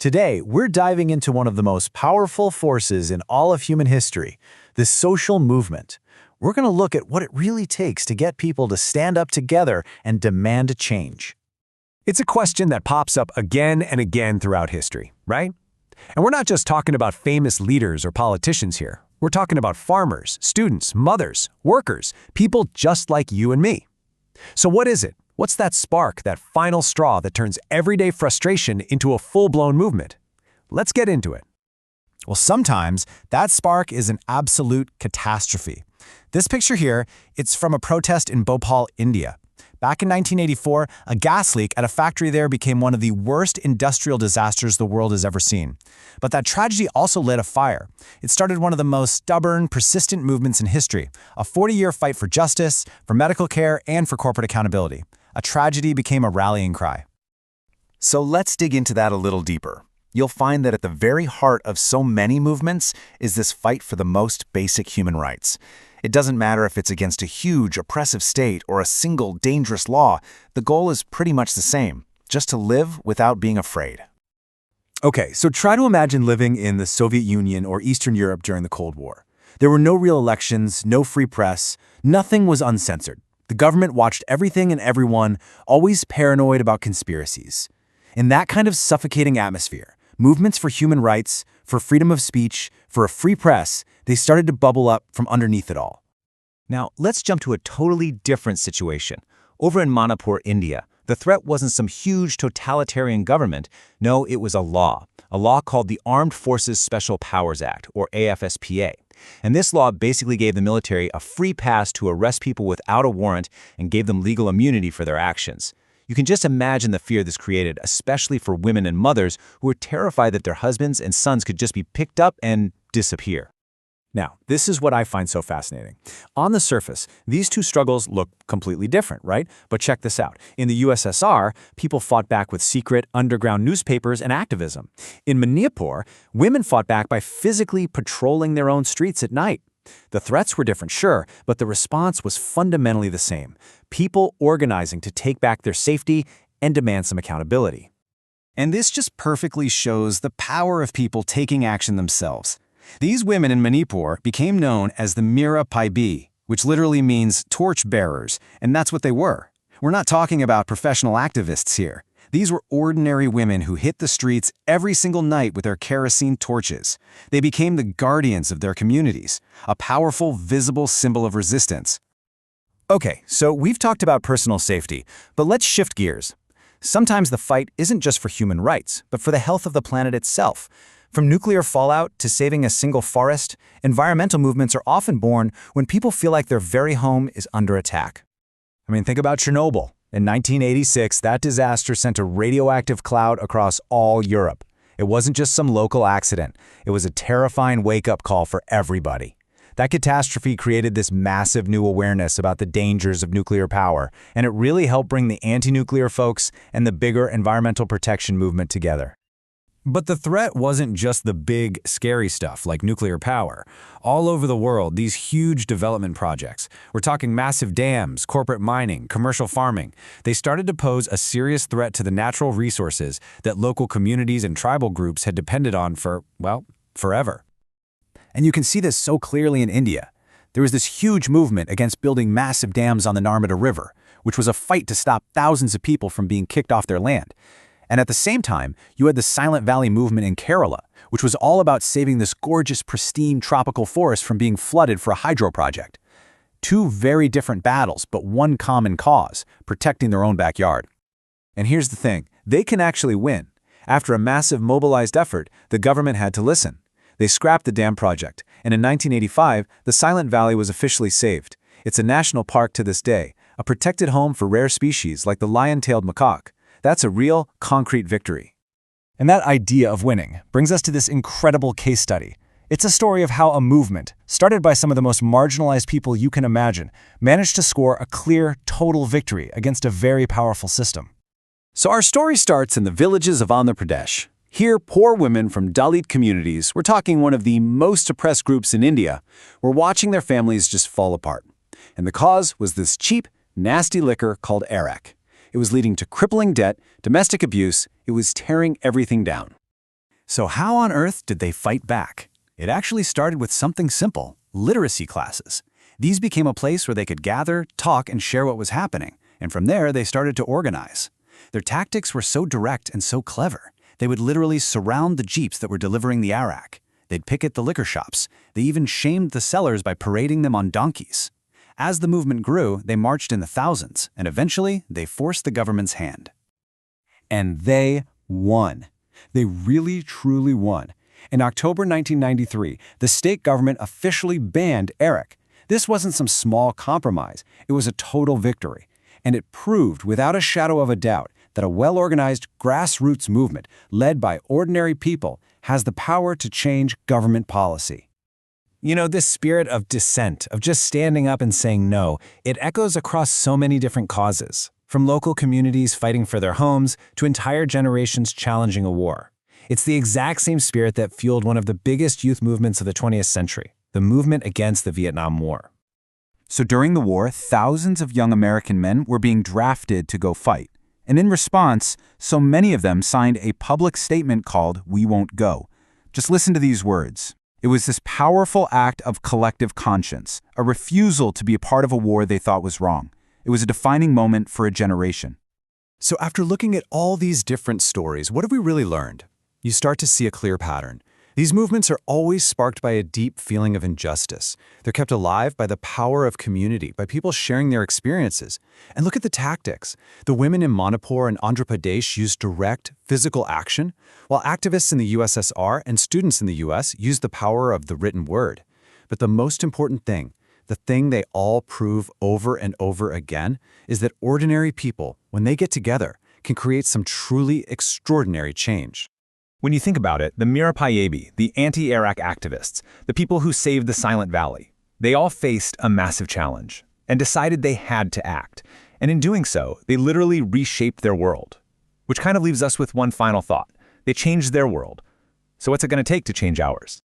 Today, we're diving into one of the most powerful forces in all of human history, the social movement. We're going to look at what it really takes to get people to stand up together and demand a change. It's a question that pops up again and again throughout history, right? And we're not just talking about famous leaders or politicians here. We're talking about farmers, students, mothers, workers, people just like you and me. So what is it? What's that spark, that final straw that turns everyday frustration into a full-blown movement? Let's get into it. Well, sometimes that spark is an absolute catastrophe. This picture here, it's from a protest in Bhopal, India. Back in 1984, a gas leak at a factory there became one of the worst industrial disasters the world has ever seen. But that tragedy also lit a fire. It started one of the most stubborn, persistent movements in history, a 40-year fight for justice, for medical care, and for corporate accountability. A tragedy became a rallying cry. So let's dig into that a little deeper. You'll find that at the very heart of so many movements is this fight for the most basic human rights. It doesn't matter if it's against a huge, oppressive state or a single, dangerous law. The goal is pretty much the same, just to live without being afraid. Okay, so try to imagine living in the Soviet Union or Eastern Europe during the Cold War. There were no real elections, no free press, nothing was uncensored. The government watched everything and everyone, always paranoid about conspiracies. In that kind of suffocating atmosphere, movements for human rights, for freedom of speech, for a free press, they started to bubble up from underneath it all. Now, let's jump to a totally different situation. Over in Manipur, India, the threat wasn't some huge totalitarian government. No, it was a law called the Armed Forces Special Powers Act, or AFSPA. And this law basically gave the military a free pass to arrest people without a warrant and gave them legal immunity for their actions. You can just imagine the fear this created, especially for women and mothers who were terrified that their husbands and sons could just be picked up and disappear. Now, this is what I find so fascinating. On the surface, these two struggles look completely different, right? But check this out. In the USSR, people fought back with secret, underground newspapers and activism. In Manipur, women fought back by physically patrolling their own streets at night. The threats were different, sure, but the response was fundamentally the same. People organizing to take back their safety and demand some accountability. And this just perfectly shows the power of people taking action themselves. These women in Manipur became known as the Mira Paibi, which literally means torch bearers, and that's what they were. We're not talking about professional activists here. These were ordinary women who hit the streets every single night with their kerosene torches. They became the guardians of their communities, a powerful, visible symbol of resistance. Okay, so we've talked about personal safety, but let's shift gears. Sometimes the fight isn't just for human rights, but for the health of the planet itself. From nuclear fallout to saving a single forest, environmental movements are often born when people feel like their very home is under attack. I mean, think about Chernobyl. In 1986, that disaster sent a radioactive cloud across all Europe. It wasn't just some local accident. It was a terrifying wake-up call for everybody. That catastrophe created this massive new awareness about the dangers of nuclear power, and it really helped bring the anti-nuclear folks and the bigger environmental protection movement together. But the threat wasn't just the big, scary stuff like nuclear power. All over the world, these huge development projects, we're talking massive dams, corporate mining, commercial farming, they started to pose a serious threat to the natural resources that local communities and tribal groups had depended on for, well, forever. And you can see this so clearly in India. There was this huge movement against building massive dams on the Narmada River, which was a fight to stop thousands of people from being kicked off their land. And at the same time, you had the Silent Valley movement in Kerala, which was all about saving this gorgeous, pristine tropical forest from being flooded for a hydro project. Two very different battles, but one common cause, protecting their own backyard. And here's the thing, they can actually win. After a massive mobilized effort, the government had to listen. They scrapped the dam project, and in 1985, the Silent Valley was officially saved. It's a national park to this day, a protected home for rare species like the lion-tailed macaque. That's a real, concrete victory. And that idea of winning brings us to this incredible case study. It's a story of how a movement, started by some of the most marginalized people you can imagine, managed to score a clear, total victory against a very powerful system. So our story starts in the villages of Andhra Pradesh. Here, poor women from Dalit communities, we're talking one of the most oppressed groups in India, were watching their families just fall apart. And the cause was this cheap, nasty liquor called arak. It was leading to crippling debt, domestic abuse. It was tearing everything down. So how on earth did they fight back? It actually started with something simple: literacy classes. These became a place where they could gather, talk, and share what was happening, and from there they started to organize. Their tactics were so direct and so clever. They would literally surround the jeeps that were delivering the arak. They'd picket the liquor shops. They even shamed the sellers by parading them on donkeys. As the movement grew, they marched in the thousands, and eventually they forced the government's hand. And they won. They really, truly won. In October 1993, the state government officially banned arak. This wasn't some small compromise. It was a total victory. And it proved, without a shadow of a doubt, that a well-organized grassroots movement led by ordinary people has the power to change government policy. You know, this spirit of dissent, of just standing up and saying no, it echoes across so many different causes, from local communities fighting for their homes to entire generations challenging a war. It's the exact same spirit that fueled one of the biggest youth movements of the 20th century, the movement against the Vietnam War. So during the war, thousands of young American men were being drafted to go fight. And in response, so many of them signed a public statement called "We Won't Go." Just listen to these words. It was this powerful act of collective conscience, a refusal to be a part of a war they thought was wrong. It was a defining moment for a generation. So after looking at all these different stories, what have we really learned? You start to see a clear pattern. These movements are always sparked by a deep feeling of injustice. They're kept alive by the power of community, by people sharing their experiences. And look at the tactics. The women in Manipur and Andhra Pradesh used direct, physical action, while activists in the USSR and students in the US used the power of the written word. But the most important thing, the thing they all prove over and over again, is that ordinary people, when they get together, can create some truly extraordinary change. When you think about it, the Mirapayebi, the anti-Arak activists, the people who saved the Silent Valley, they all faced a massive challenge and decided they had to act. And in doing so, they literally reshaped their world. Which kind of leaves us with one final thought. They changed their world. So what's it going to take to change ours?